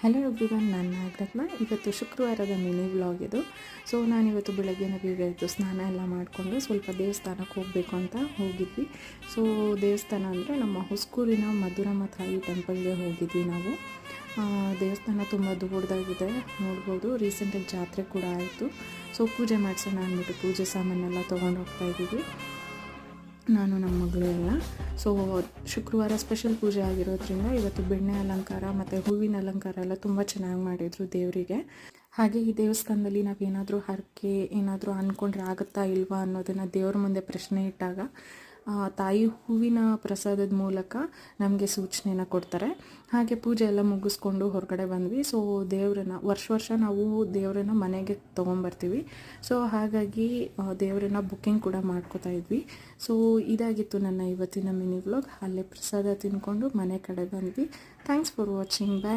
Hello everyone, ನಾನು ನಾಗರತ್ನ. ಇವತ್ತು ಶುಕ್ರವಾರದ ಮಿನಿ ವ್ಲಾಗ್ ಇದು. ಸೊ ನಾನಿವತ್ತು ಬೆಳಗ್ಗೆನೇ ಬೇಗ ಎದ್ದು ಸ್ನಾನ ಎಲ್ಲ ಮಾಡಿಕೊಂಡು ಸ್ವಲ್ಪ ದೇವಸ್ಥಾನಕ್ಕೆ ಹೋಗಬೇಕು ಅಂತ ಹೋಗಿದ್ವಿ. ಸೊ ದೇವಸ್ಥಾನ ಅಂದರೆ ನಮ್ಮ ಹೊಸೂರಿನ ಮಧುರಮ್ಮ ತಾಯಿ ಟೆಂಪಲ್ಗೆ ಹೋಗಿದ್ವಿ ನಾವು. ದೇವಸ್ಥಾನ ತುಂಬ ದೊಡ್ಡದಾಗಿದೆ, ನೋಡ್ಬೋದು. ರೀಸೆಂಟಾಗಿ ಜಾತ್ರೆ ಕೂಡ ಆಯಿತು. ಸೊ ಪೂಜೆ ಮಾಡಿಸೋಣ ಅಂದ್ಬಿಟ್ಟು ಪೂಜೆ ಸಾಮಾನೆಲ್ಲ ತೊಗೊಂಡು ಹೋಗ್ತಾಯಿದ್ದೀವಿ, ನಾನು ನಮ್ಮ ಮಗಳು ಎಲ್ಲ. ಸೊ ಶುಕ್ರವಾರ ಸ್ಪೆಷಲ್ ಪೂಜೆ ಆಗಿರೋದ್ರಿಂದ ಇವತ್ತು ಬೆಣ್ಣೆ ಅಲಂಕಾರ ಮತ್ತು ಹೂವಿನ ಅಲಂಕಾರ ಎಲ್ಲ ತುಂಬ ಚೆನ್ನಾಗಿ ಮಾಡಿದರು ದೇವರಿಗೆ. ಹಾಗೆ ಈ ದೇವಸ್ಥಾನದಲ್ಲಿ ನಾವೇನಾದರೂ ಹರಕೆ ಏನಾದರೂ ಅಂದ್ಕೊಂಡ್ರೆ ಆಗುತ್ತಾ ಇಲ್ವಾ ಅನ್ನೋದನ್ನು ದೇವ್ರ ಮುಂದೆ ಪ್ರಶ್ನೆ ಇಟ್ಟಾಗ ತಾಯಿ ಹೂವಿನ ಪ್ರಸಾದದ ಮೂಲಕ ನಮಗೆ ಸೂಚನೆನ ಕೊಡ್ತಾರೆ. ಹಾಗೆ ಪೂಜೆ ಎಲ್ಲ ಮುಗಿಸ್ಕೊಂಡು ಹೊರಗಡೆ ಬಂದ್ವಿ. ಸೊ ದೇವರನ್ನ ವರ್ಷ ನಾವು ದೇವರನ್ನ ಮನೆಗೆ ತೊಗೊಂಬರ್ತೀವಿ. ಸೊ ಹಾಗಾಗಿ ದೇವರನ್ನ ಬುಕ್ಕಿಂಗ್ ಕೂಡ ಮಾಡ್ಕೋತಾ ಇದ್ವಿ. ಸೊ ಇದಾಗಿತ್ತು ನನ್ನ ಇವತ್ತಿನ ಮಿನಿ ವ್ಲಾಗ್. ಅಲ್ಲೇ ಪ್ರಸಾದ ತಿಂದ್ಕೊಂಡು ಮನೆ ಕಡೆ ಬಂದ್ವಿ. Thanks for watching. ಬಾಯ್.